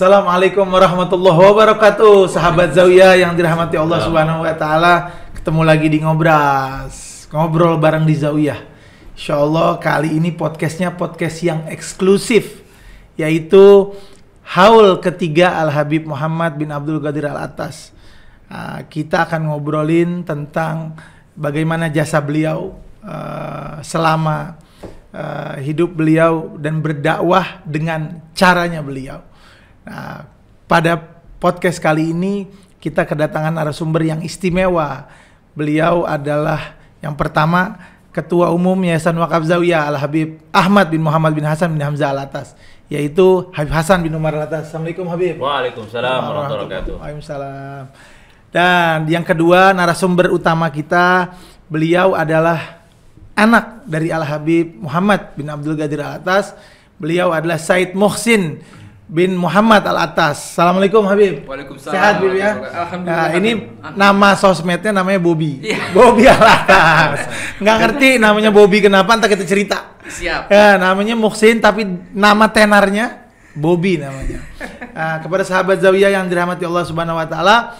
Assalamualaikum warahmatullahi wabarakatuh. Sahabat Zawiyah yang dirahmati Allah Subhanahu wa taala, ketemu lagi di Ngobras. Ngobrol bareng di Zawiyah. Insyaallah kali ini podcast yang eksklusif, yaitu haul ketiga Al-Habib Muhammad bin Abdul Qadir Al-Attas. Kita akan ngobrolin tentang bagaimana jasa beliau selama hidup beliau dan berdakwah dengan caranya beliau. Nah, pada podcast kali ini kita kedatangan narasumber yang istimewa. Beliau adalah yang pertama Ketua Umum Yayasan Wakaf Zawiyah Al-Habib Ahmad bin Muhammad bin Hasan bin Hamzah Al-Attas, yaitu Habib Hasan bin Umar Al-Attas. Assalamualaikum Habib. Waalaikumsalam warahmatullahi wabarakatuh. Waalaikumsalam. Dan yang kedua narasumber utama kita, beliau adalah anak dari Al-Habib Muhammad bin Abdul Qadir Al-Attas. Beliau adalah Said Muhsin bin Muhammad Al-Attas. Assalamualaikum Habib. Waalaikumsalam. Sehat Habib ya? Alhamdulillah. Nah, ini nama sosmednya namanya Bobby. Bobby Al-Attas. Nggak ngerti namanya Bobby kenapa, ntar kita cerita. Siap. Ya, namanya Muhsin tapi nama tenarnya Bobby namanya. Kepada sahabat Zawiyah yang dirahmati Allah Subhanahu wa taala,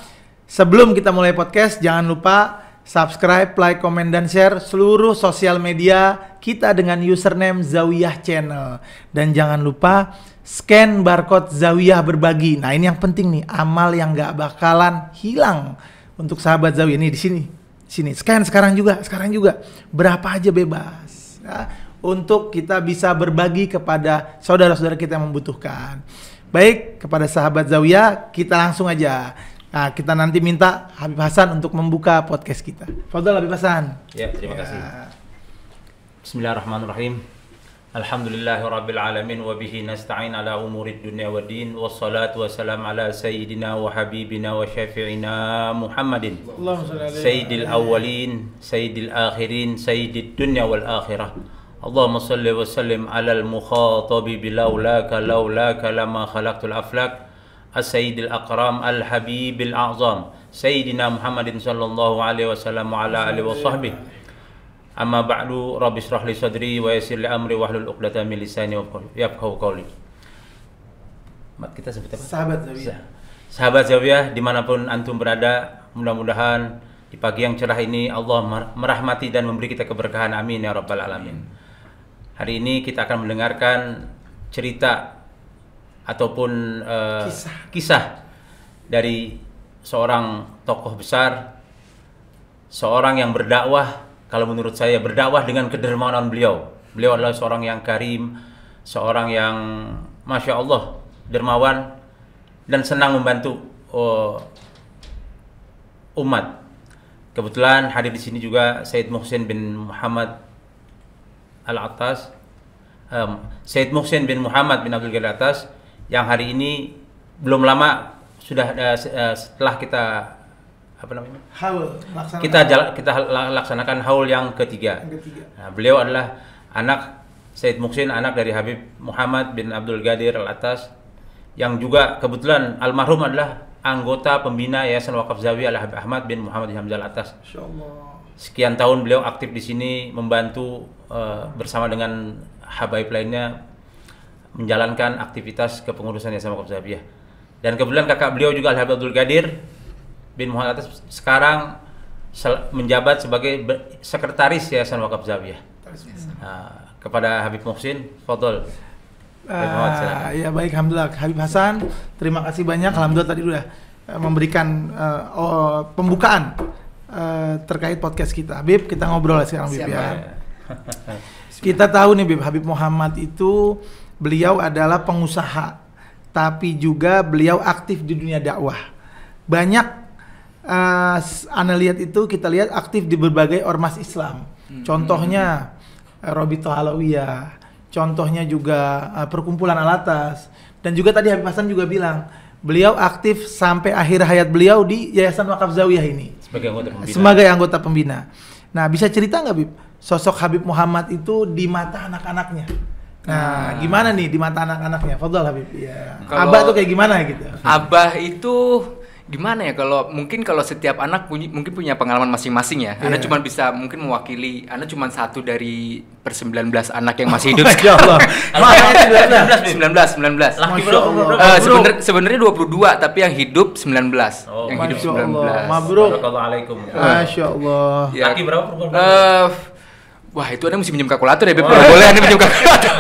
sebelum kita mulai podcast, jangan lupa subscribe, like, komen, dan share seluruh sosial media kita dengan username Zawiyah Channel. Dan jangan lupa scan barcode Zawiyah berbagi. Nah, ini yang penting nih, amal yang gak bakalan hilang untuk sahabat Zawiyah. Ini di sini. Scan sekarang juga. Berapa aja bebas. Ya, untuk kita bisa berbagi kepada saudara-saudara kita yang membutuhkan. Baik, kepada sahabat Zawiyah, kita langsung aja. Nah, kita nanti minta Habib Hasan untuk membuka podcast kita. Fadhal Habib Hasan. Ya, terima kasih. Bismillahirrahmanirrahim. Alhamdulillahirabbil alamin wa bihi nasta'in ala umurid dunya waddin wassalatu wassalamu ala sayyidina wa habibina wa syafi'ina Muhammadin. Sayyidil awwalin, sayyidil akhirin, sayyidid dunya wal akhirah. Allahumma shalli wa sallim ala al-mukhatabi bilaulaka laulaka lama khalaqtul aflak. As-Sayyidil Akram Al-Habibil A'zam Sayyidina Muhammadin sallallahu alaihi wasallam wa ala alihi wa sahbihi. Amma ba'du, Rabbi shrah li sadri wa yassir li amri wahlul 'uqdatam min lisani yafqahu qawli. Mat kita sebut apa? Sahabat Zawiyah. Sahabat Zawiyah dimanapun antum berada, mudah-mudahan di pagi yang cerah ini Allah merahmati dan memberi kita keberkahan, amin ya rabbal alamin. Hari ini kita akan mendengarkan cerita ataupun kisah dari seorang tokoh besar, seorang yang berdakwah. Kalau menurut saya berdakwah dengan kedermawanan beliau. Beliau adalah seorang yang karim, seorang yang masya Allah dermawan dan senang membantu umat. Kebetulan hadir di sini juga Said Muhsin bin Muhammad Al-Attas, Said Muhsin bin Muhammad bin Abdul Qadir Al-Attas, yang hari ini belum lama sudah setelah kita kita laksanakan haul yang ketiga. Nah, beliau adalah anak Said Muhsin, anak dari Habib Muhammad bin Abdul Qadir Al-Attas, yang juga kebetulan almarhum adalah anggota pembina Yayasan Wakaf Zawiyah Al-Habib Ahmad bin Muhammad bin Hamzah Al-Attas. Sekian tahun beliau aktif di sini membantu bersama dengan habaib lainnya menjalankan aktivitas kepengurusan Yayasan Wakaf Zawiyah. Dan kebetulan kakak beliau juga Al-Habib Abdul Qadir bin Muhammad Al-Attas sekarang menjabat sebagai sekretaris Yayasan Wakaf Zawiyah. Kepada Habib Muhsin, fadhol. Ya baik, alhamdulillah Habib Hasan, terima kasih banyak. Alhamdulillah tadi sudah memberikan pembukaan terkait podcast kita. Habib, kita ngobrol sekarang Habib ya. Kita tahu nih Habib, Habib Muhammad itu beliau adalah pengusaha, tapi juga beliau aktif di dunia dakwah. Banyak Anda lihat itu, kita lihat aktif di berbagai ormas Islam. Contohnya Robitoh Alawiyah, contohnya juga Perkumpulan Al-Attas, dan juga tadi Habib Hasan juga bilang beliau aktif sampai akhir hayat beliau di Yayasan Wakaf Zawiyah ini sebagai anggota pembina. Nah, bisa cerita nggak Habib, sosok Habib Muhammad itu di mata anak-anaknya? Nah, gimana nih di mata anak-anaknya? Fadhal Habib. Ya. Abah tuh kayak gimana gitu? Abah itu gimana ya, kalau setiap anak mungkin punya pengalaman masing-masing ya. Ana cuma bisa mungkin mewakili, Ana cuma satu dari per 19 anak yang masih hidup. Masya Allah. 19. Laki berapa? Sebenarnya 22 tapi yang hidup 19. Yang hidup 19. Mabruk. Waalaikumsalam. Masya Allah. Ya. Laki berapa perempuan? Wah, itu Anda mesti minjem kalkulator ya, Beb. Boleh Anda minjem kalkulator.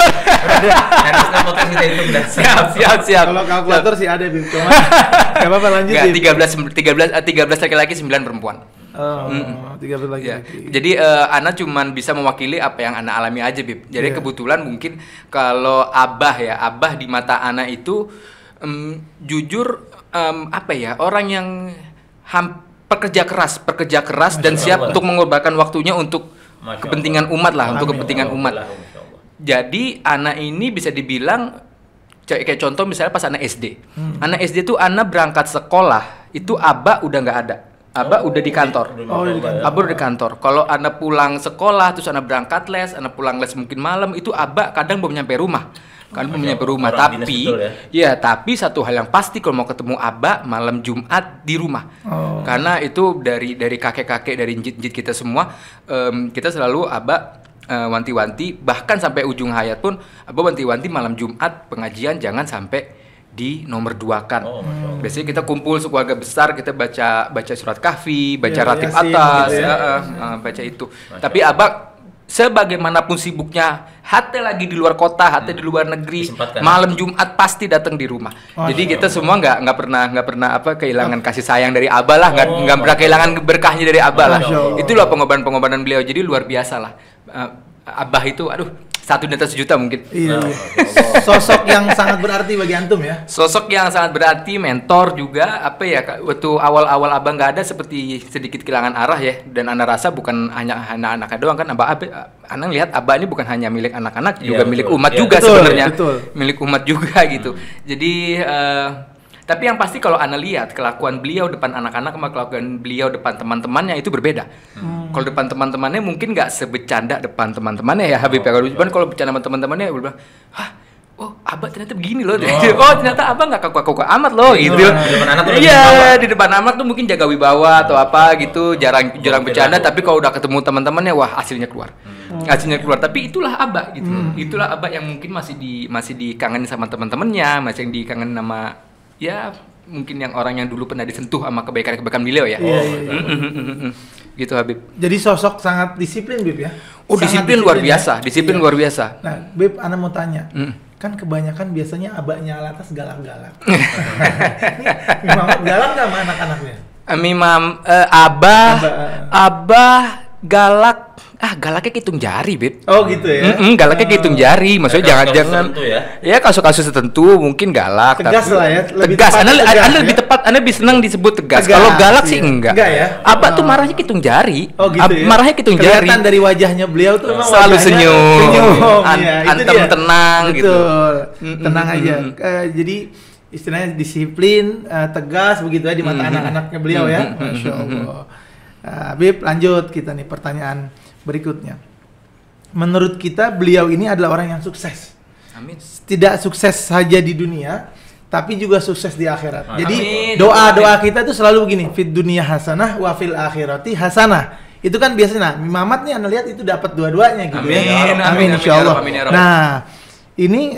Siap. Kalau kalkulator sih ada, Bib. Cuma enggak apa-apa, lanjut, Bib. 13 laki-laki, 9 perempuan. 13 laki-laki. Ya. Jadi Ana cuman bisa mewakili apa yang Ana alami aja, Bib. Jadi kebetulan mungkin kalau abah di mata Ana itu jujur apa ya, orang yang pekerja keras dan siap untuk mengorbankan waktunya untuk kepentingan umat lah, untuk kepentingan umat. Jadi anak ini bisa dibilang kayak contoh misalnya pas anak SD. Anak SD tuh anak berangkat sekolah, itu abah udah nggak ada. Abah udah di kantor. Abah udah di kantor. Kalau anak pulang sekolah terus anak berangkat les, anak pulang les mungkin malam, itu abah kadang belum nyampe rumah. Tapi satu hal yang pasti kalau mau ketemu abah malam Jumat di rumah. Karena itu dari kakek-kakek, dari njit-njit kita semua, kita selalu abah wanti-wanti, bahkan sampai ujung hayat pun abah wanti-wanti malam Jumat pengajian jangan sampai di nomor 2-kan. Biasanya kita kumpul sekeluarga besar, kita baca surat kahfi, baca ratib atas, baca itu. Tapi abah sebagaimanapun sibuknya, hati lagi di luar kota, hati di luar negeri, malam Jumat pasti datang di rumah. Jadi kita semua nggak pernah kehilangan kasih sayang dari abah lah, nggak pernah kehilangan berkahnya dari abah lah. Itulah pengorbanan beliau. Jadi luar biasa lah. Abah itu, satu di atas sejuta mungkin. Iya. Sosok yang sangat berarti bagi antum ya. Sosok yang sangat berarti, mentor juga. Waktu awal-awal abang nggak ada, seperti sedikit kehilangan arah ya. Dan ana rasa bukan hanya anak-anaknya doang kan. Ana lihat abah ini bukan hanya milik anak-anak, juga milik umat juga sebenarnya. Milik umat juga gitu. Jadi tapi yang pasti kalau Ana lihat kelakuan beliau depan anak-anak sama kelakuan beliau depan teman-temannya itu berbeda. Kalau depan teman-temannya mungkin nggak sebecanda depan teman-temannya ya Habib ya. Kalau bercanda sama teman-temannya bilang, abah ternyata begini loh. Ternyata abah nggak kaku-kaku amat loh gitu. Iya, di depan anak tuh mungkin jaga wibawa atau apa gitu, jarang bercanda. Tapi kalau udah ketemu teman-temannya, wah hasilnya keluar. Tapi itulah abah gitu. Itulah abah yang mungkin masih dikangenin sama teman-temannya, masih yang dikangenin sama ya mungkin yang orang yang dulu pernah disentuh sama kebaikan beliau ya. Gitu Habib. Jadi sosok sangat disiplin, Bib ya. Disiplin luar biasa, disiplin luar biasa. Nah, Bib, Ana mau tanya. Kan kebanyakan biasanya abahnya Alatas galak-galak. Imam galak nggak sama anak-anaknya? Abah galak. Galaknya hitung jari, Bib. Oh gitu ya. Galaknya hitung jari. Maksudnya jangan ya kasus-kasus tertentu mungkin galak. Tegas lah ya. Tegas. Anda lebih tepat. Anda lebih senang disebut tegas. Kalau galak sih enggak. Enggak ya. Abah tuh marahnya hitung jari. Oh gitu ya. Marahnya hitung jari. Kelihatan dari wajahnya beliau tuh memang selalu senyum. Antem tenang gitu. Tenang aja. Jadi istilahnya disiplin, tegas begitu ya di mata anak-anaknya beliau ya. Masya Allah. Bib, lanjut kita nih pertanyaan berikutnya. Menurut kita beliau ini adalah orang yang sukses. Amin. Tidak sukses saja di dunia, tapi juga sukses di akhirat. Jadi doa-doa kita itu selalu begini, fid dunya hasanah wa fil akhirati hasanah. Itu kan biasanya Mamat nih Anda lihat itu dapat dua-duanya gitu ya. Amin insyaallah. Nah, ini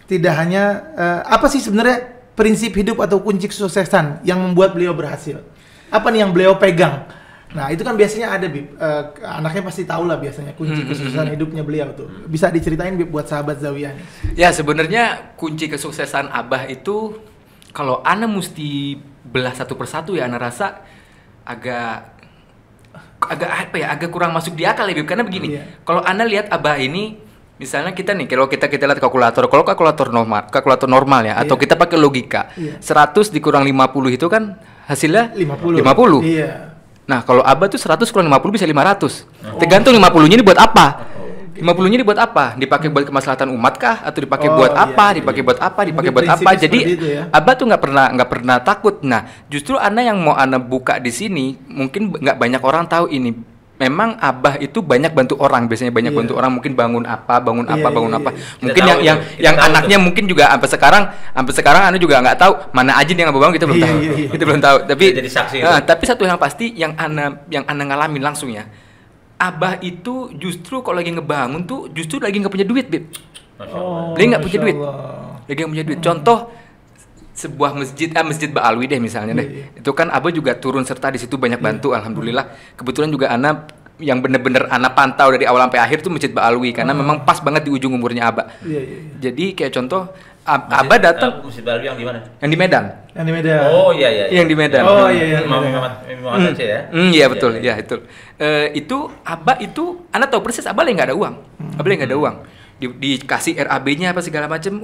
tidak hanya apa sih sebenarnya prinsip hidup atau kunci kesuksesan yang membuat beliau berhasil? Apa nih yang beliau pegang? Nah, itu kan biasanya ada, Bib. Anaknya pasti tahu lah biasanya kunci kesuksesan hidupnya beliau tuh. Bisa diceritain, Bib, buat sahabat Zawiyah nih. Ya, sebenarnya kunci kesuksesan Abah itu kalau Ana mesti belah satu persatu ya, Ana rasa agak kurang masuk di akal ya, Bib. Karena begini, kalau Ana lihat Abah ini, misalnya kita nih, kalau kita lihat kalkulator normal ya, atau kita pakai logika, 100 dikurang 50 itu kan hasilnya 50. Iya. Nah, kalau Abah tuh 100 kurang 50 bisa 500. Tergantung 50-nya ini buat apa. 50-nya ini buat apa? Dipakai buat kemaslahatan umat kah? Atau dipakai buat apa? Dipakai buat apa? Dipakai buat apa? Jadi Abah tuh nggak pernah takut. Nah, justru Ana yang mau Ana buka di sini, mungkin nggak banyak orang tahu ini. memang abah itu banyak bantu orang, biasanya banyak bantu orang, mungkin bangun apa. Mungkin yang anaknya itu. Mungkin juga sampai sekarang Anda juga nggak tahu mana aja yang abah bangun, kita belum tahu. Kita belum tahu. Tapi jadi saksi tapi satu yang pasti yang Anda ngalamin langsung ya. Abah itu justru kalau lagi ngebangun tuh justru lagi nggak punya duit, Bib. Dia nggak punya duit. Lagi nggak punya duit. Contoh sebuah masjid Ba'alwi deh misalnya deh. Itu kan Abah juga turun serta di situ banyak bantu, alhamdulillah. Kebetulan juga Ana yang bener-bener Ana pantau dari awal sampai akhir tuh masjid Ba'alwi karena memang pas banget di ujung umurnya Abah. Jadi kayak contoh Abah datang masjid Ba'alwi yang di mana? Yang di Medan. Yang di Medan. Oh iya. Yang di Medan. Oh iya. Muhammad Aceh ya. Iya betul, ya itu. Itu Abah itu Ana tahu persis Abah lagi nggak ada uang. Abah lagi nggak ada uang. Dikasih RAB-nya apa segala macam.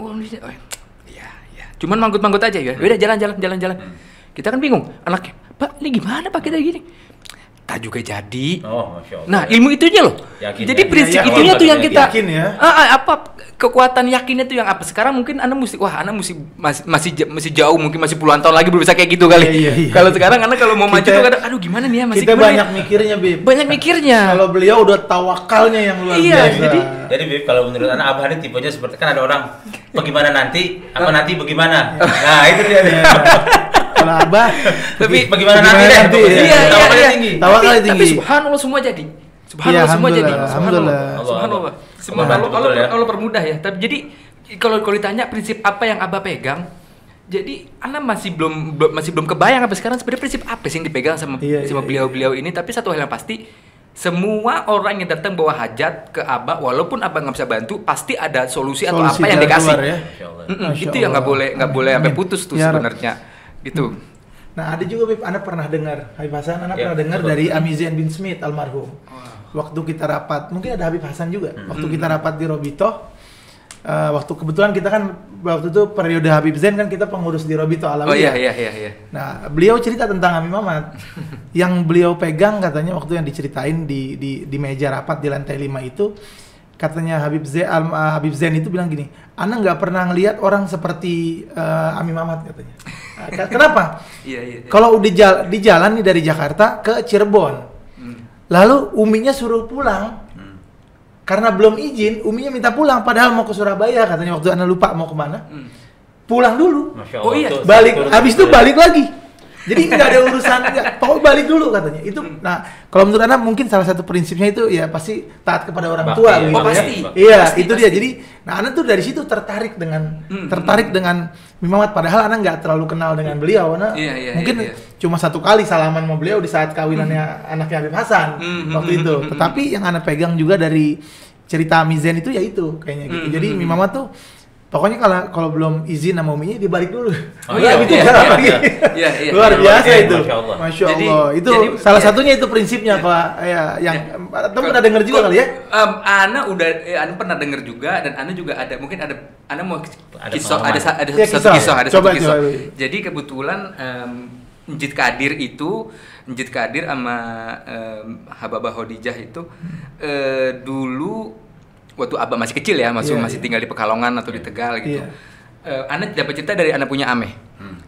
Cuman manggut-manggut aja ya. Udah jalan. Kita kan bingung. Anaknya, Pak, ini gimana Pak kita gini? Tak juga jadi. Oh, Masya Allah. Nah, ilmu itunya loh. Yakin, jadi prinsip yakin. itunya tuh yang kita yakin ya. Apa kekuatan yakinnya tuh yang apa? Sekarang mungkin Anda masih jauh, mungkin masih puluhan tahun lagi belum bisa kayak gitu kali. Kalau sekarang Anda kalau mau maju tuh kadang aduh gimana nih ya, masih kita gimana banyak mikirnya, Bib. Banyak mikirnya. Kalau beliau udah tawakalnya yang luar biasa. Jadi Bib, kalau menurut Anda Abah ini tipenya seperti kan ada orang bagaimana nanti, apa nanti bagaimana. Nah, itu dia. Kalau Abah tapi bagaimana nanti deh. Iya. Tawakalnya tinggi. Tapi subhanallah semua jadi. Subhanallah semua jadi. Subhanallah. Subhanallah. Allah permudah ya. Tapi jadi kalau ditanya prinsip apa yang Abah pegang, jadi Ana masih belum kebayang sampai sekarang sebenarnya prinsip apa sih yang dipegang sama beliau-beliau ini. Tapi satu hal yang pasti, semua orang yang datang bawa hajat ke Abah, walaupun Abah nggak bisa bantu, pasti ada solusi atau apa yang dikasih. Ya? Itu yang nggak boleh sampai putus tuh sebenarnya. Gitu. Nah, ada juga Bib, Anda pernah dengar Habib Hasan, Anda pernah dengar dari Amizen bin Smith almarhum. Waktu kita rapat, mungkin ada Habib Hasan juga. Waktu kita rapat di Robito, waktu kebetulan kita kan waktu itu periode Habib Zain kan kita pengurus di Robito Alawiyah. Oh iya. Nah, beliau cerita tentang Habib Mamat. Yang beliau pegang katanya waktu yang diceritain di meja rapat di lantai 5 itu, katanya Habib Zain itu bilang gini, Ana nggak pernah ngelihat orang seperti Ami Mamat katanya. Kenapa? Iya. Kalau udah di jalan nih dari Jakarta ke Cirebon, lalu Uminya suruh pulang, karena belum izin, Uminya minta pulang, padahal mau ke Surabaya katanya waktu Ana lupa mau kemana, pulang dulu. Oh iya. Balik, habis itu balik lagi. Jadi nggak ada urusan, pokoknya balik dulu katanya. Itu, nah kalau menurut Anda mungkin salah satu prinsipnya itu ya pasti taat kepada orang tua, gitu pasti. Ya. Iya, itu dia. Jadi, nah Anda tuh dari situ tertarik dengan Mimamat. Padahal Anda nggak terlalu kenal dengan beliau, Anda mungkin cuma satu kali salaman sama beliau di saat kawinannya anaknya Habib Hasan waktu itu. Tetapi yang Anda pegang juga dari cerita Mizen itu ya itu kayaknya gitu. Jadi Mimamat tuh pokoknya kalau belum izin sama Uminya dibalik dulu. Oh iya, iya. Luar biasa itu. Masya Allah. Itu salah satunya itu prinsipnya Pak. Yang pernah dengar juga kali ya? Ana pernah dengar juga, dan Ana juga ada mungkin ada Ana mau kisah ada satu kisah. Jadi kebetulan Njit Kadir sama Hababah Khadijah itu dulu waktu Abah masih kecil ya, masih tinggal di Pekalongan atau di Tegal gitu. Ana dapat cerita dari Ana punya ameh.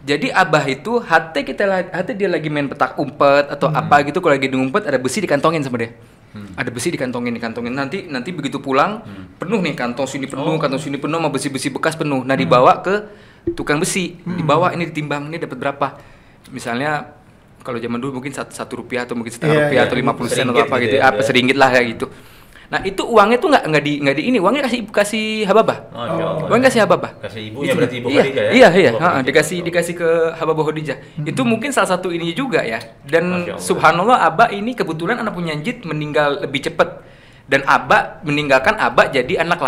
Jadi Abah itu hati dia lagi main petak umpet atau apa gitu, kalau lagi ngumpet ada besi dikantongin sama dia. Ada besi dikantongin. Nanti begitu pulang penuh nih, kantong sini penuh sama besi-besi bekas penuh. Nah, dibawa ke tukang besi. Dibawa ini ditimbang, ini dapat berapa? Misalnya kalau zaman dulu mungkin Rp1 atau mungkin setengah rupiah atau 50 sen atau apa gitu, apa sedikit lah kayak gitu. Nah, itu uangnya tuh nggak di ini, uangnya kasih Hababah. Uangnya kasih Hababah. Kasih ibunya berarti ibu Khadijah ya? Iya. Dikasih ke Hababah Khadijah. Itu mungkin salah satu ini juga ya. Dan subhanallah Abah ini kebetulan anak punya Njit meninggal lebih cepat. Dan Abah meninggalkan Abah jadi anak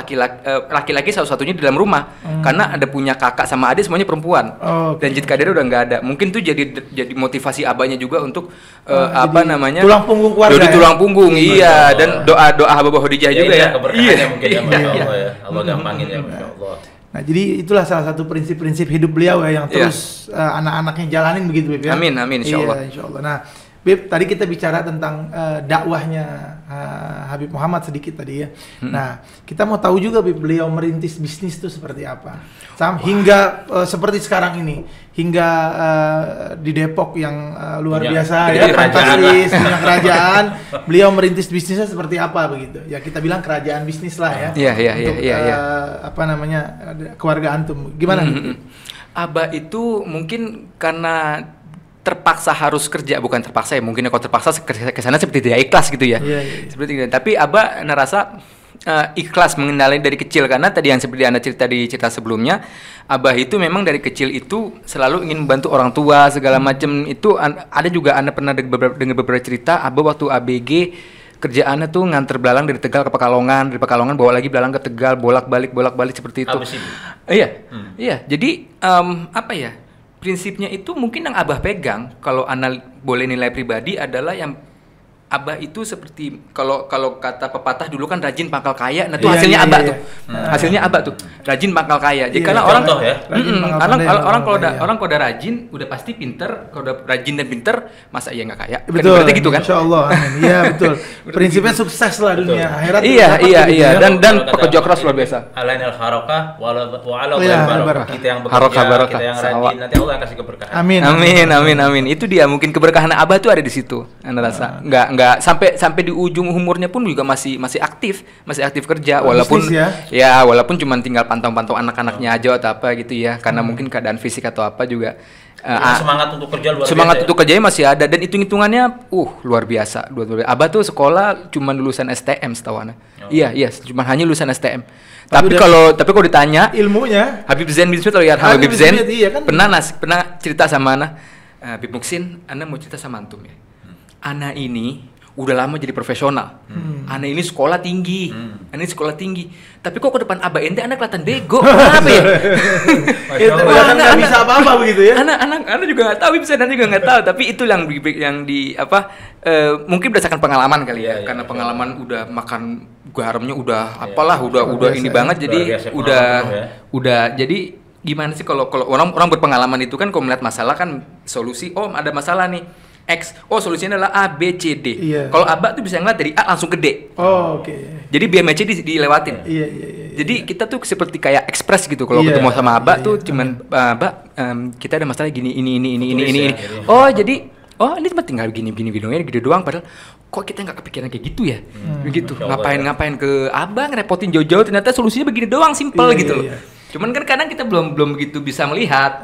laki-laki satu-satunya di dalam rumah. Karena ada punya kakak sama adik semuanya perempuan. Dan Njit Kadir udah nggak ada. Mungkin tuh jadi motivasi Abahnya juga untuk tulang punggung keluarga. Jadi tulang punggung, iya. Dan doa Hababah Khadijah juga ya. Keberkahannya mungkin ya, Masya Allah ya. Allah gampangin ya, Masya Allah. Nah, jadi itulah salah satu prinsip-prinsip hidup beliau ya, yang terus anak-anaknya jalanin begitu, Bib ya. Amin, insyaallah. Iya, insyaallah. Nah, Bib, tadi kita bicara tentang dakwahnya Habib Muhammad sedikit tadi ya. Nah, kita mau tahu juga Bib, beliau merintis bisnis itu seperti apa. Hingga seperti sekarang ini, hingga di Depok yang luar biasa ya, fantastis, punya kerajaan. Beliau merintis bisnisnya seperti apa begitu? Ya kita bilang kerajaan bisnis lah ya. Iya. Apa namanya, keluarga antum. Gimana? Abah itu mungkin karena terpaksa harus kerja, bukan terpaksa ya, mungkin kalau terpaksa ke sana seperti tidak ikhlas gitu ya. Seperti itu. Tapi Abah ngerasa ikhlas mengenali dari kecil, karena tadi yang seperti Anda cerita di cerita sebelumnya, Abah itu memang dari kecil itu selalu ingin membantu orang tua segala macam. Itu ada juga Anda pernah dengar beberapa cerita Abah waktu ABG kerjaannya tuh nganter belalang dari Tegal ke Pekalongan, dari Pekalongan bawa lagi belalang ke Tegal, bolak-balik seperti itu. Iya. Jadi apa ya? Prinsipnya itu mungkin yang Abah pegang, kalau Ana boleh nilai pribadi, adalah yang Abah itu seperti kalau kata pepatah dulu kan rajin pangkal kaya. Nah, itu hasilnya Abah tuh. Hasilnya Abah tuh rajin pangkal kaya. Jadi karena orang kalau udah rajin udah pasti pinter. Kalau udah rajin dan pinter, masa iya nggak kaya? Betul. Berarti gitu kan? Insyaallah. Iya betul. Prinsipnya sukses lah dunia akhirat. Iya. Dan pekerja keras luar biasa. Alainal harakah wa ala barakah. Kita yang bekerja, kita yang rajin, nanti Allah kasih keberkahan. Amin. Itu dia, mungkin keberkahan Abah tuh ada di situ. Anda rasa nggak sampai di ujung umurnya pun juga masih aktif kerja, walaupun walaupun cuma tinggal pantau anak-anaknya aja atau apa gitu ya, karena mungkin keadaan fisik atau apa juga. Semangat untuk kerja untuk kerjanya masih ada, dan hitung-hitungannya luar biasa. Abah tuh sekolah cuma lulusan STM setahu Ana. Iya, cuma hanya lulusan STM. Tapi kalau ditanya ilmunya, Habib Zain bin Smith atau Habib Zain kan? pernah cerita sama Ana, Habib Muksin, Ana mau cerita sama antum ya. Ana ini udah lama jadi profesional. Ana ini sekolah tinggi. Tapi kok ke depan Abah ente Ana kelihatan bego. Kenapa ya? Nggak bisa apa-apa begitu ya. Ana juga nggak tahu, bisa juga nggak tahu. Tapi itu yang mungkin berdasarkan pengalaman kali ya. Karena pengalaman udah makan garamnya udah udah ini banget. Jadi udah jadi gimana sih kalau orang berpengalaman itu kan, kalau melihat masalah kan solusi, ada masalah nih X, solusinya adalah A, B, C, D. Kalau Abah tuh bisa ngeliat dari A langsung ke D. Oke. Jadi B sama C dilewatin. Iya. Jadi kita tuh seperti kayak ekspres gitu. Kalau ketemu sama Abah tuh cuman Abah, kita ada masalah gini, ini. Jadi ini cuma tinggal gini doang. Padahal kok kita nggak kepikiran kayak gitu ya? Begitu. Ngapain ke Abah ngerepotin jauh-jauh, ternyata solusinya begini doang, simple gitu loh. Cuman kan kadang kita belum begitu bisa melihat.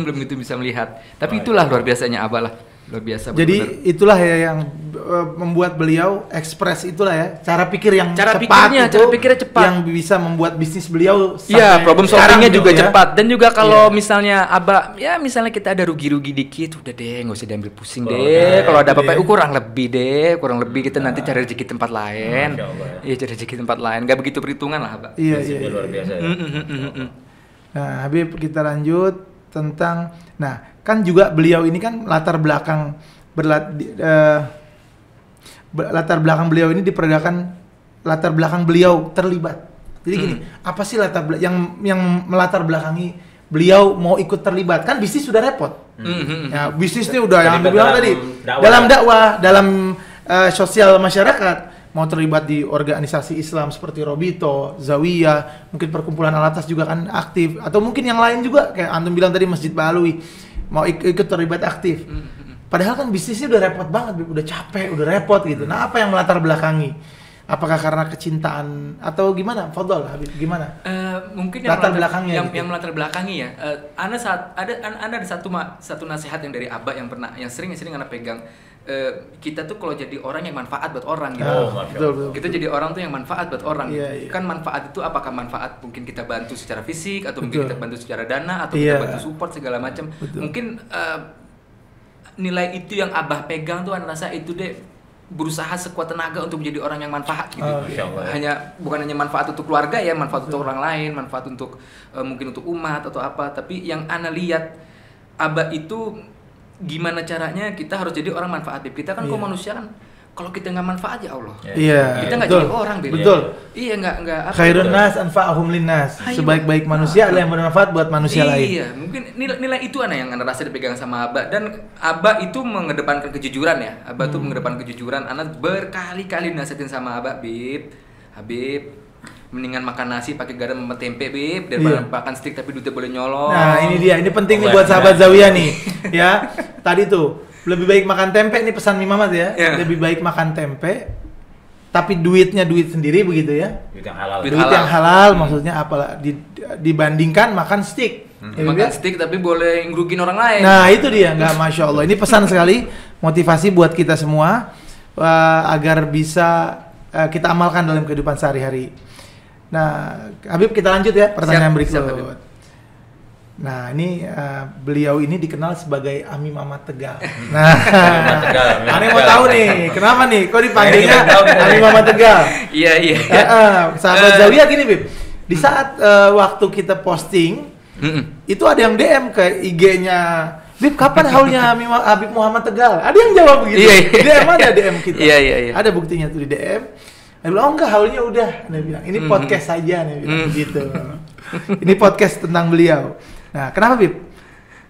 Belum begitu bisa melihat. Tapi itulah luar biasanya Abah lah. Luar biasa. Jadi itulah ya yang membuat beliau ekspres, itulah ya cara pikirnya cepat yang bisa membuat bisnis beliau. Iya, problem solvingnya juga cepat. Dan juga kalau misalnya Abah, ya misalnya kita ada rugi dikit, udah deh nggak usah diambil pusing deh. Kalau ada apa-apa kurang lebih kita nanti cari rezeki tempat lain. Iya, cari rezeki tempat lain. Nggak begitu perhitungan lah Abah. Iya. Luar biasa. Nah, Habib, kita lanjut tentang, kan juga beliau ini kan latar belakang beliau ini diperagakan latar belakang beliau terlibat. Jadi gini, apa sih yang melatar belakangi beliau mau ikut terlibat? Kan bisnis sudah repot. Ya, bisnisnya udah yang dibilang tadi dalam dakwah, dalam sosial masyarakat, mau terlibat di organisasi Islam seperti Robito, Zawiyah, mungkin perkumpulan Al-Atas juga kan aktif, atau mungkin yang lain juga kayak antum bilang tadi Masjid Ba'alwi, mau ikut terlibat aktif. Padahal kan bisnisnya udah repot banget, udah capek, udah repot gitu. Nah, apa yang melatar belakangi? Apakah karena kecintaan atau gimana? Fadhol, Habib, gimana? Mungkin latar belakangnya yang melatar belakangi ya. Ana ada satu nasihat yang dari Abah yang sering Ana pegang. Kita tuh kalau jadi orang yang manfaat buat orang gitu. Betul. Kita jadi orang tuh yang manfaat buat orang. Iya. Kan manfaat itu apakah manfaat mungkin kita bantu secara fisik, atau mungkin kita bantu secara dana, atau kita bantu support segala macam. Mungkin nilai itu yang Abah pegang tuh, Ana rasa itu deh, berusaha sekuat tenaga untuk menjadi orang yang manfaat gitu. Bukan hanya manfaat untuk keluarga ya, manfaat untuk orang lain, manfaat untuk mungkin untuk umat atau apa. Tapi yang Ana lihat Abah itu gimana caranya kita harus jadi orang manfaat. Kita kan kok manusia kan, kalau kita nggak manfaat ya Allah. Iya. Kita nggak betul. jadi orang, Bib. Betul. Iya, nggak. Khairun nas anfa'ahum linnas. Ayo. Sebaik-baik manusia adalah yang bermanfaat buat manusia lain. Iya, mungkin nilai itu yang Anda rasa dipegang sama Abah, dan Abah itu mengedepankan kejujuran ya. Abah tuh mengedepankan kejujuran. Anak berkali-kali nasihatin sama Abah, Habib, mendingan makan nasi pakai garam sama tempe, Bib, daripada makan steak tapi duitnya boleh nyolong. Nah, ini dia. Ini penting nih buat sahabat Zawiyah nih. Ya. Tadi tuh lebih baik makan tempe, ini pesan Mim Mamat ya. Lebih baik makan tempe tapi duitnya duit sendiri begitu ya. Duit yang halal. Duit yang halal maksudnya apalah dibandingkan makan steak. Makan steak tapi boleh ngerugin orang lain. Nah, itu dia, nggak, Masya Allah. Ini pesan sekali, motivasi buat kita semua agar bisa kita amalkan dalam kehidupan sehari-hari. Nah, Habib, kita lanjut ya pertanyaan berikut. Nah, ini beliau ini dikenal sebagai Ami Mamat Tegal. Nah, aneh mau tahu nih, kenapa nih? Kok dipanggilnya Ami Mamat Tegal? Iya. Sahabat Zawiyah gini, Bib. Di saat waktu kita posting, itu ada yang DM ke IG-nya, Bib, kapan haulnya Habib Muhammad Tegal? Ada yang jawab begitu. DM ada DM kita. Iya. Ada buktinya tuh di DM. Dia bilang, oh enggak, haulnya udah. Dia bilang, ini podcast saja. Dia bilang gitu. Ini podcast tentang beliau. Nah, kenapa, Bib?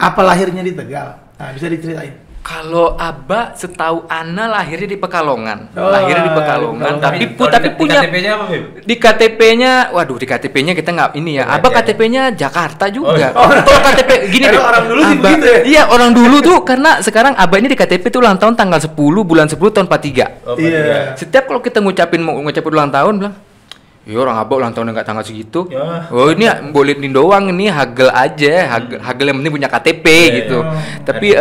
Apa lahirnya di Tegal? Nah, bisa diceritain. Kalau Abah setahu Ana lahirnya di Pekalongan. Oh, Lahirnya di Pekalongan, tapi punya di KTP-nya apa, Bib? Di KTP-nya, waduh, di KTP-nya kita nggak ini ya. Abah KTP-nya Jakarta juga. Oh. Kalau KTP gini, Bib. Orang dulu sih Abah, begitu ya? Iya, orang dulu tuh karena sekarang Abah ini di KTP tuh ulang tahun tanggal 10 bulan 10 tahun 43. Iya. Setiap kalau kita ngucapin ulang tahun bilang, iya, orang Abah ulang tahun nggak tanggal segitu. Ya. Oh, ini bolehin doang, ini hagel aja, hagel yang penting punya KTP gitu. Tapi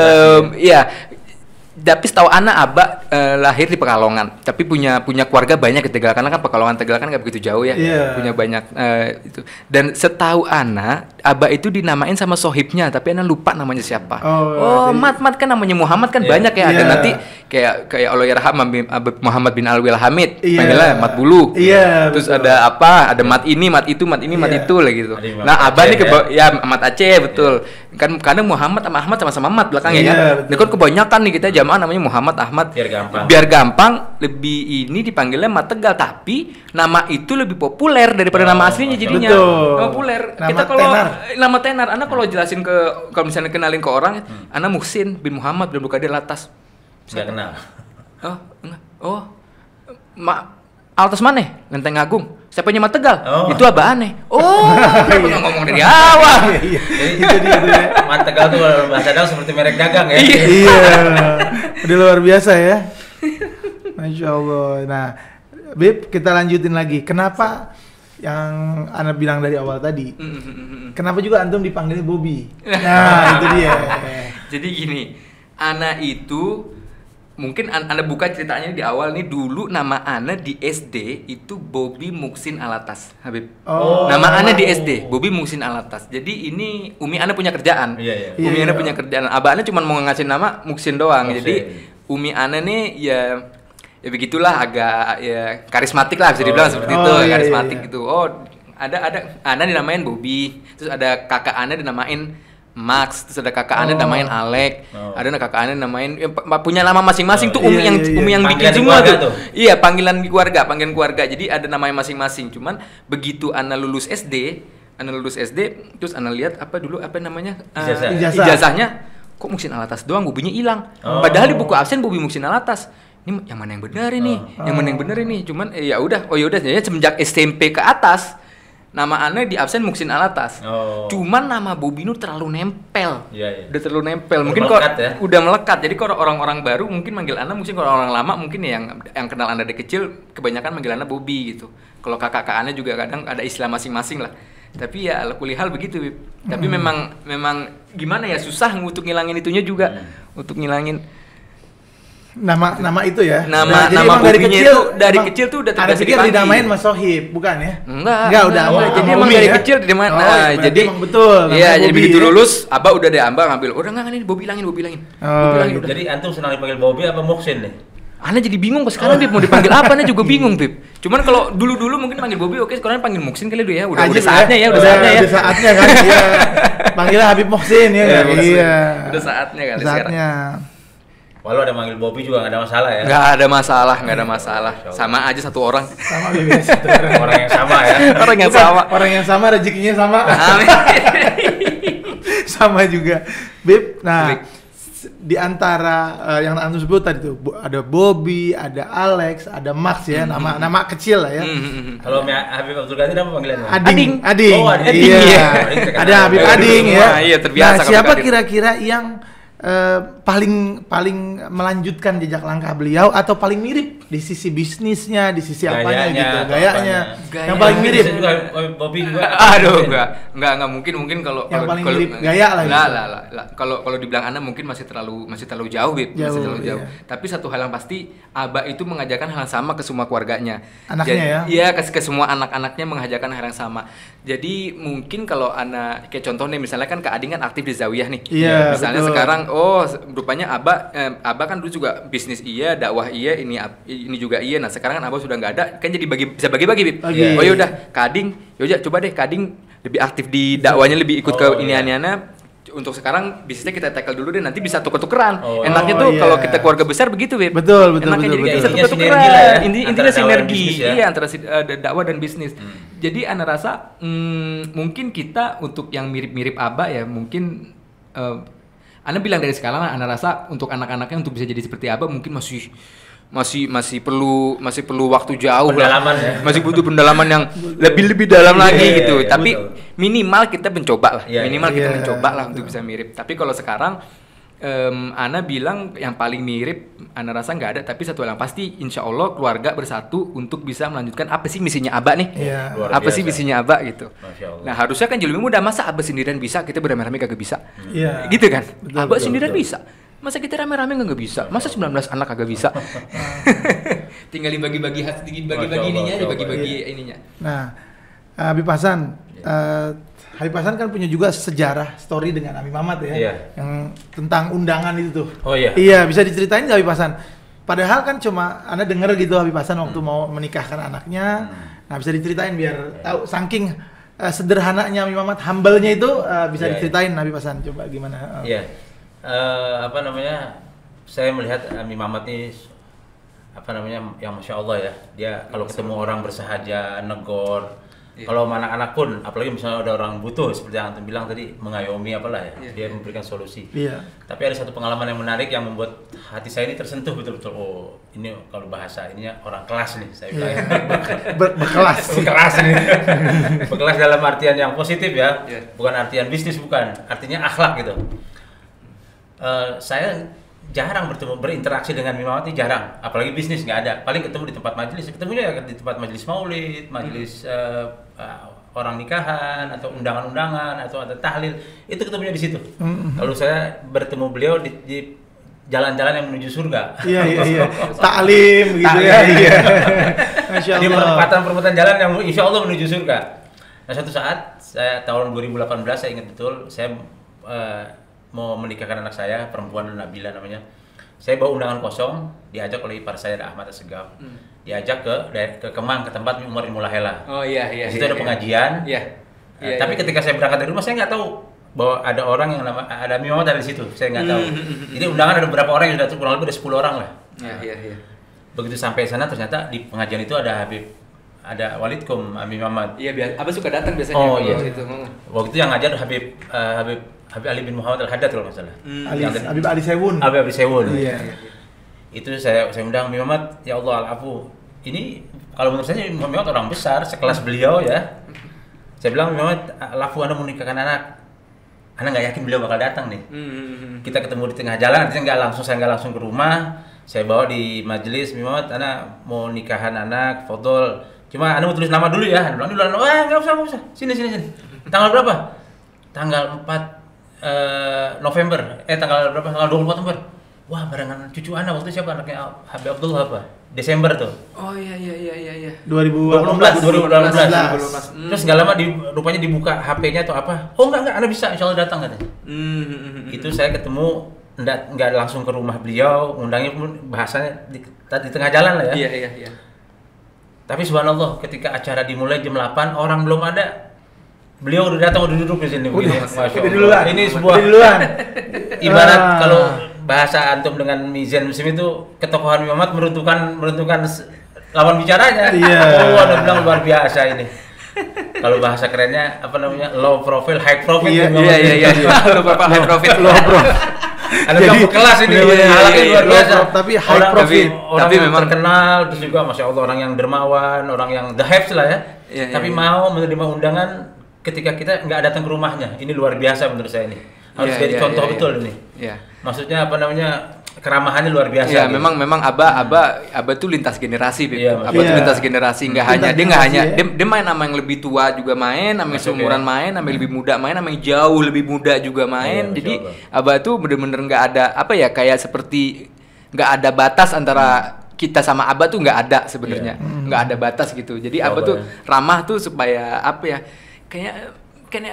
iya, tapi setahu anak Abah lahir di Pekalongan, tapi punya keluarga banyak di Tegal, karena kan Pekalongan Tegal kan nggak begitu jauh ya. Punya banyak itu. Dan setahu anak Abah itu dinamain sama sohibnya, tapi anak lupa namanya siapa. Mat kan namanya Muhammad kan banyak ya. Ada nanti kayak Allahyarham Muhammad bin Alwi Hamid, panggilnya Mat Bulu. Terus betul. Ada apa? Ada Mat ini, Mat itu lah gitu. Nah, Abah nih Mat Aceh betul. Kan kadang Muhammad sama Ahmad sama-sama Mat belakangnya kan. Ini kan kebanyakan nih kita jamaah namanya Muhammad Ahmad. Biar gampang lebih ini dipanggilnya Mat Tegal, tapi nama itu lebih populer daripada nama aslinya jadinya. Nama populer. Kita kalau nama tenar, Ana kalau jelasin kalau misalnya kenalin ke orang, Ana Muhsin bin Muhammad bin Abdul Qadir Alatas. Saya kenal. Alatas mana? Lenteng Agung. Siapanya Mat Tegal? Itu Abah aneh. Ngomong dari awal. Itu dia. Mat Tegal tuh bahasa dagang seperti merek dagang ya. Iya. Udah luar biasa ya. Masya Allah. Nah, Bib, kita lanjutin lagi. Kenapa yang Ana bilang dari awal tadi? Kenapa juga antum dipanggilnya Bobby? Nah, itu dia. Jadi gini, Ana itu mungkin Anda buka ceritanya di awal nih, dulu nama Ana di SD itu Bobby Muksin Alatas, Habib. Nama Ana di SD Bobby Muksin Alatas. Jadi ini Umi Ana punya kerjaan. Umi Ana punya kerjaan. Abah Ana cuma mau ngasih nama Muksin doang. Jadi Umi Ana nih ya begitulah, agak ya karismatik lah bisa dibilang seperti itu, karismatik gitu. Ada Ana dinamain Bobby, terus ada kakak Ana dinamain Max, terus ada kakak Ana namain Alek, ada kakak Ana namain punya nama masing-masing tuh Umi yang bikin semua tuh. Iya, panggilan keluarga. Jadi ada namanya masing-masing. Cuman begitu Ana lulus SD, terus Ana lihat apa namanya? Ijazahnya kok Muksin Alatas doang, Bobinya hilang. Padahal di buku absen Bobi Muksin Alatas. Ini yang mana yang benar ini? Cuman ya udah, jadi semenjak SMP ke atas nama Ana di absen Muksin Alatas. Cuman nama Bobby Nur terlalu nempel. Udah terlalu nempel. Mungkin kok udah melekat. Jadi kalau orang-orang baru mungkin manggil Ana Muksin, kalau orang lama mungkin ya yang kenal Ana dari kecil kebanyakan manggil Ana Bobby gitu. Kalau kakak-kakak Ana juga kadang ada istilah masing-masing lah. Tapi ya kulihal begitu, Bib. Tapi memang gimana ya, susah untuk ngilangin itunya juga. Untuk ngilangin nama itu ya. Nama dari kecil tuh udah terbiasa dipanggil. Dinamain Mas Sohib, bukan ya? Enggak udah. Jadi emang dari kecil dinamain. Jadi emang betul. Iya, jadi begitu lulus, Abah udah deh ngambil. Udah enggak ini Bobby hilangin. Jadi antum senang dipanggil Bobby apa Muksin nih? Ana jadi bingung pas sekarang, Bib, mau dipanggil apa? Ana juga bingung, Bib. Cuman kalau dulu mungkin panggil Bobby, oke, sekarang panggil Muksin kali dulu ya. Udah saatnya ya. Udah saatnya kan. Iya. Panggilnya Habib Muksin ya. Iya. Udah saatnya kali sekarang. Walau ada manggil Bobby juga nggak ada masalah ya. Nggak ada masalah. Sama aja satu orang. Sama biasa. Orang yang sama ya. Orang yang Bukan, sama. Orang yang sama rezekinya sama. Amin. Sama juga. Bib, nah Baik. di antara yang antum sebut tadi tuh ada Bobby, ada Alex, ada Max ya, nama kecil lah ya. Kalau Habib Abdul Qadir apa panggilannya? Ading. Oh, Ading. Iya. Iya. Ada Habib Ading ya. Iya, terbiasa Nah, kalau siapa Qadir. kira-kira yang paling melanjutkan jejak langkah beliau atau paling mirip di sisi bisnisnya, di sisi apanya gitu, gayanya. Yang paling mirip. Bobby juga. Aduh, enggak mungkin kalau Yang paling kalau mirip gaya lah gitu. lah. Kalau dibilang Ana mungkin masih terlalu jauh, Bib. Masih terlalu jauh. Iya. Tapi satu hal yang pasti, Abah itu mengajarkan hal yang sama ke semua keluarganya. Anaknya ya? Iya, ke semua anak-anaknya mengajarkan hal yang sama. Jadi mungkin kalau Ana kayak contohnya misalnya kan Kak Ading kan aktif di Zawiyah nih. Iya, Misalnya betul. sekarang rupanya Abah kan dulu juga bisnis iya, dakwah iya, ini juga iya. Nah, sekarang kan Abah sudah nggak ada, kan jadi bisa bagi-bagi, Bib. Bagi. Oh ya udah, Kading, yaudah coba deh Kading lebih aktif di dakwanya, lebih ikut ke ini-aniana. Untuk sekarang bisnisnya kita tackle dulu deh, nanti bisa tuker-tukeran. Enaknya tuh iya. kalau kita keluarga besar begitu, Bib. Betul. Enaknya jadi bisa Intinya tuker-tukeran. sinergi lah ya, Intinya antara dakwah dan sinergi, bisnis ya. iya, antara dakwah dan bisnis. Jadi Ana rasa mungkin kita untuk yang mirip-mirip Abah ya, mungkin Ana bilang dari sekarang, Ana rasa untuk anak-anaknya untuk bisa jadi seperti Abah mungkin masih perlu waktu jauh Pendalaman lah. ya. Masih butuh pendalaman yang lebih dalam lagi Iya, gitu. iya, Tapi betul. minimal kita mencoba lah. Iya, Minimal kita iya, mencoba lah betul. untuk bisa mirip. Tapi kalau sekarang Ana bilang yang paling mirip, Ana rasa nggak ada. Tapi satu hal yang pasti, insya Allah keluarga bersatu untuk bisa melanjutkan apa sih misinya Abah nih? Iya. Luar Apa sih biasa. misinya Abah gitu? Masya Allah. Nah harusnya kan jauh lebih mudah, masa Abah sendirian bisa, kita beramai-ramai kagak bisa? Iya. Gitu kan? Betul, Abah betul, sendirian betul. bisa. Masa kita rame-rame nggak bisa? Masa 19 anak kagak bisa? Tinggal dibagi-bagi Masya ininya, Allah, dibagi-bagi iya. ininya. Nah, Habib Hasan, Habib Hasan kan punya juga sejarah story dengan Ami Mamat ya, Iya. yang tentang undangan itu tuh. Oh iya. Iya, bisa diceritain nggak Habib Hasan? Padahal kan cuma Anda denger gitu Habib Hasan waktu mau menikahkan anaknya. Nah, bisa diceritain biar tahu saking sederhananya Ami Mamat, humble-nya itu bisa Iya, diceritain Habib Hasan. Coba gimana? Iya. Saya melihat Ami Mamat ini yang Masya Allah ya. Dia kalau ketemu orang bersahaja, negor. Iya. Kalau anak-anak pun, apalagi misalnya ada orang butuh seperti yang antum bilang tadi, mengayomi apalah ya. Iya. Dia memberikan solusi. Iya. Tapi ada satu pengalaman yang menarik yang membuat hati saya ini tersentuh betul-betul. Oh, ini kalau bahasa ininya orang kelas nih, saya bilang. Iya. Berkelas. Berkelas nih. Berkelas dalam artian yang positif ya. Iya. Bukan artian bisnis, bukan. Artinya akhlak gitu. Saya jarang berinteraksi dengan Mimawati, jarang. Apalagi bisnis nggak ada. Paling ketemu di tempat majelis. Ketemunya ya di tempat majelis maulid, majelis orang nikahan atau undangan-undangan atau ada tahlil. Itu ketemunya di situ. Lalu saya bertemu beliau di jalan-jalan yang menuju surga. Iya. Taklim gitu ya. Iya. Masya Di Allah. perempatan jalan yang insya Allah menuju surga. Nah, suatu saat saya tahun 2018 saya ingat betul, saya mau menikahkan anak saya, perempuan Nabila namanya. Saya bawa undangan kosong, diajak oleh ipar saya Ahmad Assegaf. Diajak ke Kemang, ke tempat Umar Mulahela. Oh iya. Di situ ada pengajian. Iya. Tapi ketika saya berangkat dari rumah saya nggak tahu bahwa ada orang yang ada Mimawat ada di situ. Saya nggak tahu. Jadi undangan ada beberapa orang yang sudah kurang lebih ada 10 orang lah. Iya. Begitu sampai sana ternyata di pengajian itu ada Walidkum Ami Mamat. Iya, Abah suka datang biasanya. Oh, kalau iya. situ. Waktu itu yang ngajar Habib Ali bin Muhammad Al-Haddad kalau nggak salah. Habib Ali Sewun. Habib Ali Sewun. Iya. Itu saya undang Ami Mamat, ya Allah al-afu. Ini kalau menurut saya Ami Mamat orang besar sekelas beliau ya. Saya bilang Ami Mamat, al-afu Anda mau nikahkan anak. Anda nggak yakin beliau bakal datang nih. Kita ketemu di tengah jalan, artinya saya nggak langsung ke rumah. Saya bawa di majelis, Ami Mamat, Anda mau nikahan anak, fodol. Cuma Anda mau tulis nama dulu ya. Anda bilang dulu, nggak usah. Sini. Tanggal berapa? Tanggal 4 November. Tanggal berapa? Tanggal 24 November. Wah, barengan cucu Anda waktu itu siapa anaknya Habib Abdullah apa? Desember tuh. Oh iya. 2018. 2018. Terus nggak lama rupanya dibuka HP-nya atau apa? Oh enggak, Anda bisa, insya Allah datang katanya. Itu saya ketemu nggak langsung ke rumah beliau, undangnya pun bahasanya di tengah jalan lah ya. Iya. Tapi subhanallah ketika acara dimulai jam 8 orang belum ada. Beliau udah datang, udah duduk di sini. Udah Masya Allah. duluan. Ini sebuah Udah duluan. ibarat kalau bahasa antum dengan Mizan Muslim itu ketokohan Imam Ahmad meruntuhkan lawan bicaranya. Iya. Oh, Anda bilang luar biasa ini. Kalau bahasa kerennya apa namanya? Low profile, high profit. Iya. Low profile, high profit. Anda bilang berkelas ini, halnya luar biasa. Tapi high profit. Orang tapi yang memang terkenal, terus juga masya Allah orang yang dermawan, orang yang the hype lah ya. Tapi mau menerima undangan ketika kita nggak datang ke rumahnya. Ini luar biasa menurut saya ini. Harus jadi contoh betul ini. Iya. Maksudnya apa namanya? Keramahannya luar biasa. Iya, gitu. memang Aba tuh lintas generasi, Bib. Iya, Aba tuh lintas generasi, dia main sama yang lebih tua juga main, sama yang seumuran main, sama yang lebih muda main, sama yang jauh lebih muda juga main. Iya, jadi Aba tuh bener-bener nggak ada apa ya, kayak seperti nggak ada batas antara kita sama Aba tuh nggak ada sebenarnya, nggak ada batas gitu. Jadi Aba tuh ramah tuh supaya apa ya, kayaknya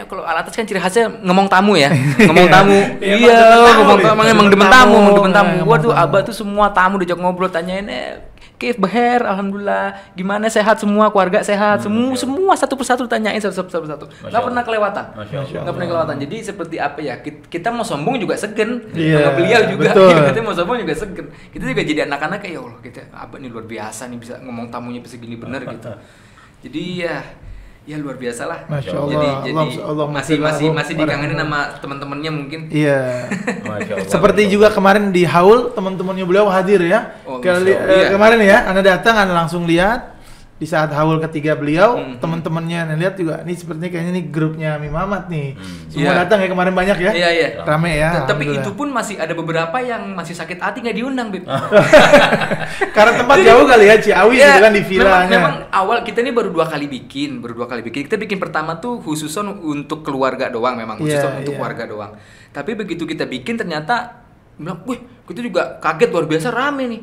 kalau Al-Atas kan ciri khasnya ngomong tamu ya, ngomong tamu. Iya, ngomong tamu, emang demen tamu. Waduh, Abah tuh semua tamu diajak ngobrol, tanyain Kif Beher, alhamdulillah, gimana sehat semua, keluarga sehat, semua satu persatu tanyain satu. Nggak pernah kelewatan. Nggak pernah kelewatan. Jadi seperti apa ya? Kita mau sombong juga segen, sama beliau juga. Kita mau sombong juga segen. Kita juga jadi anak-anak kayak ya Allah, kita Abah nih luar biasa nih bisa ngomong tamunya bisa gini bener gitu. Jadi ya luar biasa lah. Masya Allah. Jadi Allah masih dikangenin sama teman-temannya mungkin. Iya. Masya Allah. Seperti juga kemarin di haul teman-temannya beliau hadir ya. Kemarin ya, Anda datang, Anda langsung lihat di saat haul ketiga beliau, teman-temannya Anda lihat juga. Ini sepertinya kayaknya nih grupnya Imam Ahmad nih. Semua datang ya kemarin banyak ya. Iya. Rame ya. Tapi itu pun masih ada beberapa yang masih sakit hati nggak diundang, Bib. Karena tempat jauh kali ya, Ciawi gitu kan di villanya. Memang awal kita ini baru dua kali bikin. Kita bikin pertama tuh khususon untuk keluarga doang, memang untuk keluarga doang. Tapi begitu kita bikin ternyata bilang, "Wih, kita juga kaget luar biasa rame nih."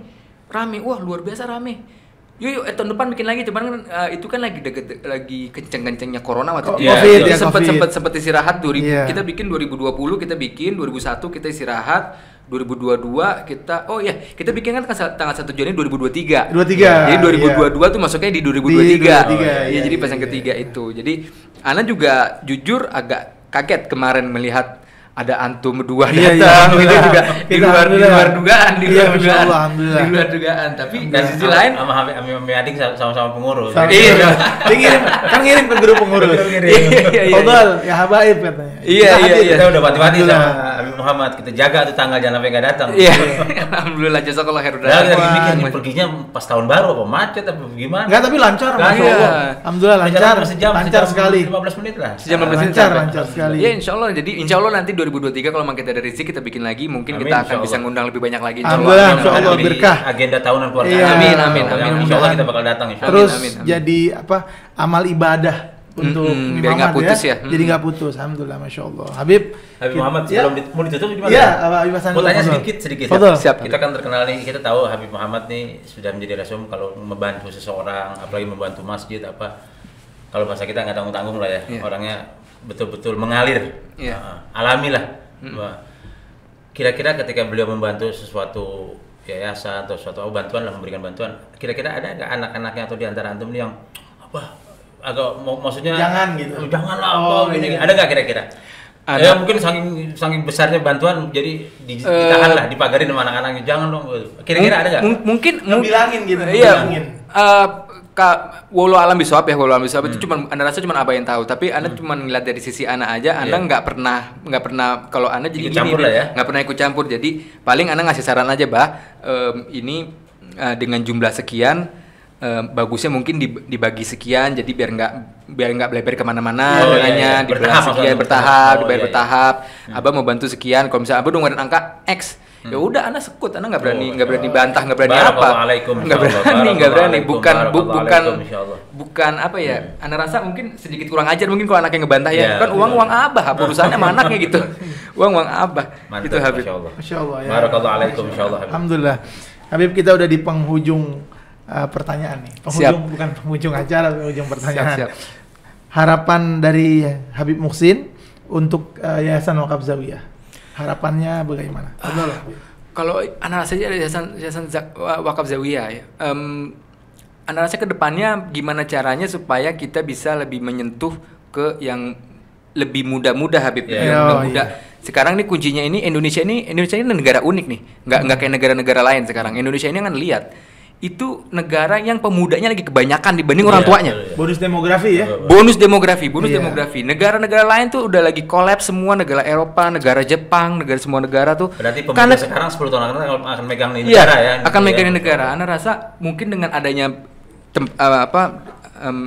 Wah, luar biasa rame. Yuk, tahun depan bikin lagi, cuman kan itu kan lagi kenceng-kencengnya corona waktu itu. Covid. Sempat istirahat 2000. Kita bikin 2020, kita bikin 2001 kita istirahat, 2022 kita bikin kan tanggal 1 Juni 2023. Jadi 2022 tuh masuknya di 2023. Iya, jadi pas yang ketiga itu. Jadi Ana juga jujur agak kaget kemarin melihat ada antum berdua datang, itu juga di luar dugaan. Tapi dari sisi lain sama Habib Adik sama-sama pengurus. Iya. Ngirim ke grup pengurus. Fadal ya habaib katanya. Iya. Kita udah mati-mati sama Habib Muhammad, kita jaga tuh tanggal jangan sampai enggak datang. Iya. Alhamdulillah jazakallahu khairan. Kita bikin perginya pas tahun baru apa macet apa gimana? Enggak, tapi lancar masyaallah. Alhamdulillah lancar sekali. 15 menit lah. Sejam 15 menit lancar sekali. Iya, insyaallah nanti 2023 kalau memang kita ada rezeki kita bikin lagi, mungkin kita akan bisa ngundang lebih banyak lagi insyaallah berkah. Agenda tahunan keluarga. Amin. Insyaallah kita bakal datang insyaallah. Terus jadi amal ibadah untuk biar nggak putus ya. Jadi nggak putus. Alhamdulillah, masya Allah. Habib Muhammad sebelum mau ditutup gimana? Iya, Habib Hasan. Mau tanya sedikit. Siap. Kita kan terkenal nih, kita tahu Habib Muhammad nih sudah menjadi rasul kalau membantu seseorang, apalagi membantu masjid apa. Kalau bahasa kita nggak tanggung-tanggung lah ya. Orangnya betul-betul mengalir, alami lah. Kira-kira ketika beliau membantu sesuatu yayasan atau suatu bantuan lah, memberikan bantuan, kira-kira ada nggak anak-anaknya atau diantara antum yang agak maksudnya janganlah gini. Ada nggak kira-kira? Ya mungkin saking besarnya bantuan jadi ditahan lah, dipagarin sama anak-anaknya, jangan dong. Kira-kira ada nggak? Mungkin bilangin gitu. Iya. Walau alam bisawab itu cuma Anda rasa cuma Aba yang tahu, tapi Anda cuma ngeliat dari sisi Anda aja. Anda nggak pernah kalau Anda jadi gini nggak pernah ikut campur. Jadi paling Anda ngasih saran aja, ini dengan jumlah sekian bagusnya mungkin dibagi sekian, jadi biar nggak melebar kemana-mana dananya, dibelah sekian bertahap. Abah mau bantu sekian, kalau misalnya Abah udah ngeluarin angka X, ya udah Anda sekut, Anda nggak berani bantah, nggak berani apa, nggak berani, bukan apa ya, Anda rasa mungkin sedikit kurang ajar mungkin kalau anaknya ngebantah ya, kan uang Abah, urusannya sama anaknya gitu, uang Abah, gitu Habib. Masya Allah ya. Barakallahu alaikum, insyaallah. Alhamdulillah, Habib, kita udah di penghujung pertanyaan nih, bukan penghujung acara, penghujung pertanyaan. Siap. Harapan dari Habib Muhsin untuk Yayasan Wakaf Zawiyah. Harapannya bagaimana? Kalau Anda rasa Yayasan Wakaf Zawiyah ya, Anda rasa ke depannya gimana caranya supaya kita bisa lebih menyentuh ke yang lebih muda-muda, Habib, muda. Sekarang nih kuncinya ini Indonesia ini negara unik nih. Nggak kayak negara-negara lain sekarang. Indonesia ini kan lihat itu negara yang pemudanya lagi kebanyakan dibanding orang tuanya. Bonus demografi ya. Bonus demografi. Negara-negara lain tuh udah lagi collapse semua, negara Eropa, negara Jepang, semua negara tuh. Berarti pemuda sekarang 10 tahun akan megang negara ya. Akan megang negara. Ana rasa mungkin dengan adanya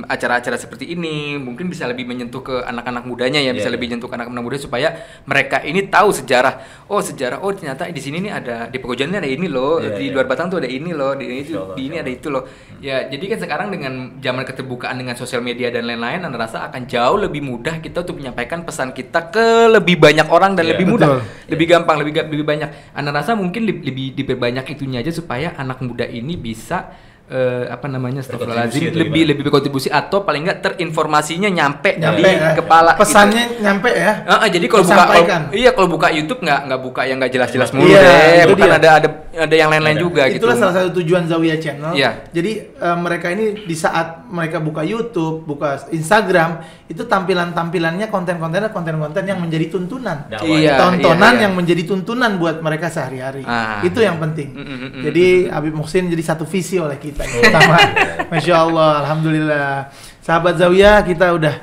acara-acara seperti ini mungkin bisa lebih menyentuh ke anak-anak mudanya ya, bisa lebih menyentuh ke anak-anak muda supaya mereka ini tahu sejarah. Oh ternyata di sini nih ada di Pekojan ini ada ini loh, di luar Batang tuh ada ini loh, di ini ada itu loh. Ya, jadi kan sekarang dengan zaman keterbukaan dengan sosial media dan lain-lain, Anda rasa akan jauh lebih mudah kita untuk menyampaikan pesan kita ke lebih banyak orang dan lebih mudah, lebih gampang, lebih banyak. Anda rasa mungkin lebih diperbanyak itunya aja supaya anak muda ini bisa astagfirullahaladzim, lebih berkontribusi atau paling enggak terinformasinya nyampe di kepala pesannya gitu. Nyampe ya. Jadi kalau buka YouTube nggak buka yang nggak jelas mulu deh, bukan ada yang lain-lain juga. Itulah gitu. salah satu tujuan Zawiyah Channel. Iya. Jadi mereka ini di saat mereka buka YouTube, buka Instagram, itu tampilannya konten-konten yang menjadi tuntunan. Tontonan yang menjadi tuntunan buat mereka sehari-hari. Itu yang penting. Jadi Habib Muhsin jadi satu visi oleh kita. Pertama, Masya Allah, Alhamdulillah. Sahabat Zawiyah, kita udah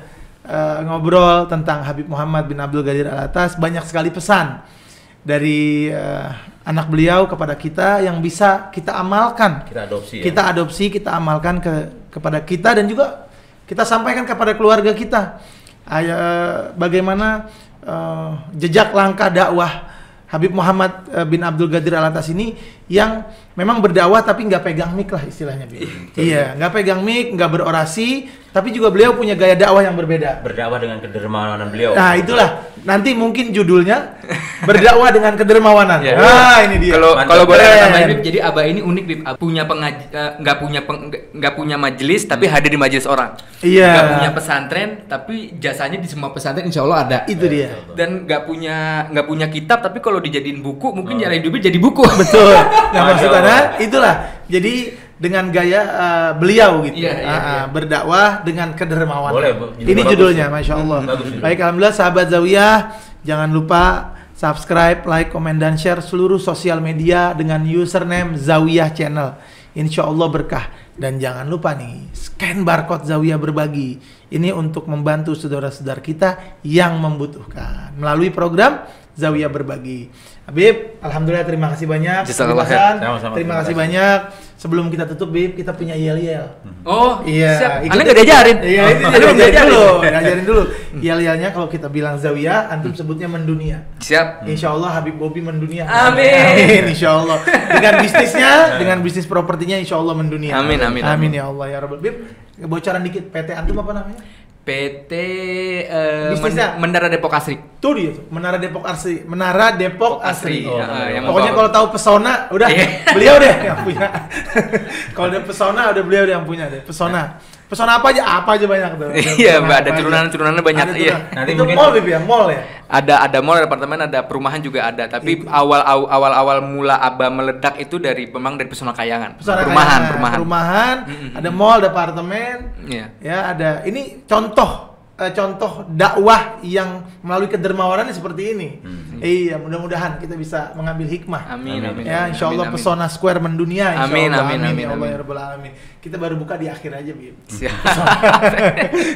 ngobrol tentang Habib Muhammad bin Abdul Ghadir Alatas. Banyak sekali pesan dari anak beliau kepada kita yang bisa kita amalkan. Kita adopsi, kita amalkan kepada kita dan juga kita sampaikan kepada keluarga kita. Bagaimana jejak langkah dakwah Habib Muhammad bin Abdul Ghadir Alatas ini yang memang berdakwah tapi nggak pegang mic lah istilahnya. Iya, nggak pegang mic, nggak berorasi, tapi juga beliau punya gaya dakwah yang berbeda. Berdakwah dengan kedermawanan beliau. Nah itulah, nanti mungkin judulnya berdakwah dengan kedermawanan. Ini dia. Kalau boleh tambahin, Bib, jadi Abah ini unik, Bib. Punya nggak punya majelis tapi hadir di majelis orang. Iya. Nggak punya pesantren tapi jasanya di semua pesantren insya Allah ada. Itu dia. Dan nggak punya kitab tapi kalau dijadiin buku mungkin jalan hidupnya jadi buku. Betul. Nah maksudnya itulah. Jadi dengan gaya beliau gitu. Berdakwah dengan kedermawanan. Boleh, ini judulnya, Masya Allah. Baik, alhamdulillah sahabat Zawiyah, jangan lupa subscribe, like, komen, dan share seluruh sosial media dengan username Zawiyah Channel. Insya Allah berkah. Dan jangan lupa nih, scan barcode Zawiyah Berbagi. Ini untuk membantu saudara-saudara kita yang membutuhkan melalui program Zawiyah Berbagi. Habib, alhamdulillah terima kasih banyak. Terima kasih banyak. Sebelum kita tutup, Bib, kita punya yel-yel. Oh, iya. Anda nggak diajarin? Iya, itu diajarin dulu. Yel-yelnya kalau kita bilang Zawiyah, antum sebutnya mendunia. Siap. Insya Allah Habib Bobby mendunia. Amin. Insya Allah. Dengan bisnisnya, dengan bisnis propertinya, Insya Allah mendunia. Amin ya Allah ya Rabbal. Bib, bocoran dikit, PT antum apa namanya? PT Menara Depok Asri. Tuh dia tuh, Menara Depok Asri. Yang pokoknya kalau tahu pesona udah beliau deh yang punya. Kalau ada pesona udah beliau yang punya deh. Pesona apa aja banyak tuh. Iya, ada turunannya banyak. Iya. Nanti itu mungkin mall ya. Ada mall, ada apartemen, ada perumahan juga ada. Tapi awal mula Abah meledak itu dari Pesona Kayangan. Perumahan, ada mall, ada apartemen. Ya, ada ini contoh dakwah yang melalui kedermawanan seperti ini. Iya, mudah-mudahan kita bisa mengambil hikmah. Amin. Ya, insya Allah Pesona Square mendunia. Amin. Ya Allah ya Rabbal Alamin. Kita baru buka di akhir aja, Bib.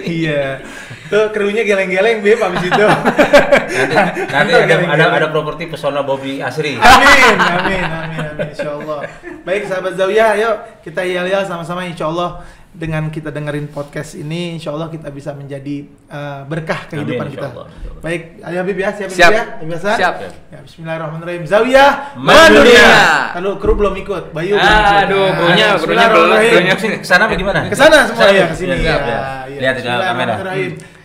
Iya. Tuh krunya geleng-geleng, Bib, habis itu. Nanti ada properti Pesona Bobby Asri. Amin. Insya Allah. Baik, sahabat Zawiyah, yuk kita yel-yel sama-sama insya Allah. Dengan kita dengerin podcast ini, insya Allah kita bisa menjadi berkah kehidupan kita. Baik, ayo Habib ya, siap. Biasa. Siap. Ya, Bismillahirrahmanirrahim. Zawiyah mendunia. Kalau kru belum ikut, Bayu. Krunya belum. Kesana apa gimana? Kesana semua ya, kesini. Lihat ke kamera.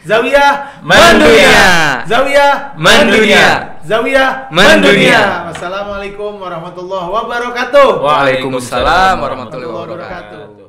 Zawiyah mendunia. Zawiyah mendunia. Zawiyah mendunia. Wassalamualaikum warahmatullahi wabarakatuh. Waalaikumsalam warahmatullahi wabarakatuh.